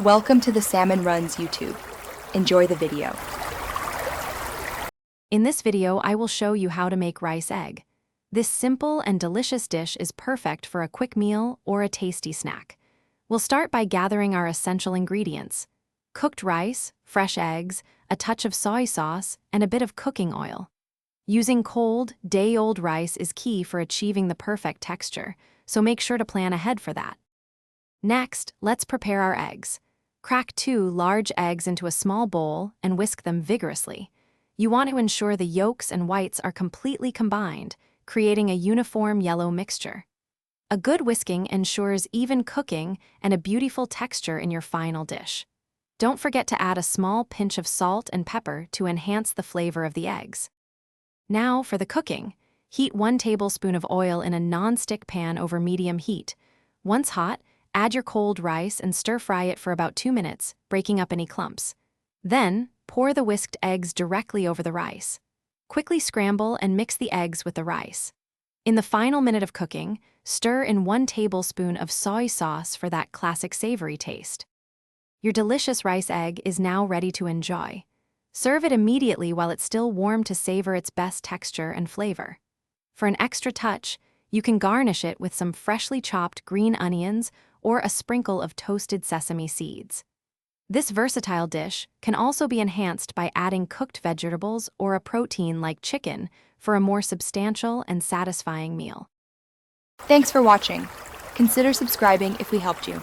Welcome to the Salmon Runs YouTube. Enjoy the video. In this video, I will show you how to make rice egg. This simple and delicious dish is perfect for a quick meal or a tasty snack. We'll start by gathering our essential ingredients: cooked rice, fresh eggs, a touch of soy sauce, and a bit of cooking oil. Using cold, day-old rice is key for achieving the perfect texture, so make sure to plan ahead for that. Next, let's prepare our eggs. Crack 2 large eggs into a small bowl and whisk them vigorously. You want to ensure the yolks and whites are completely combined, creating a uniform yellow mixture. A good whisking ensures even cooking and a beautiful texture in your final dish. Don't forget to add a small pinch of salt and pepper to enhance the flavor of the eggs. Now for the cooking. Heat 1 tablespoon of oil in a non-stick pan over medium heat. Once hot, add your cold rice and stir-fry it for about 2 minutes, breaking up any clumps. Then, pour the whisked eggs directly over the rice. Quickly scramble and mix the eggs with the rice. In the final minute of cooking, stir in 1 tablespoon of soy sauce for that classic savory taste. Your delicious rice egg is now ready to enjoy. Serve it immediately while it's still warm to savor its best texture and flavor. For an extra touch, you can garnish it with some freshly chopped green onions or a sprinkle of toasted sesame seeds. This versatile dish can also be enhanced by adding cooked vegetables or a protein like chicken for a more substantial and satisfying meal. Thanks for watching. Consider subscribing if we helped you.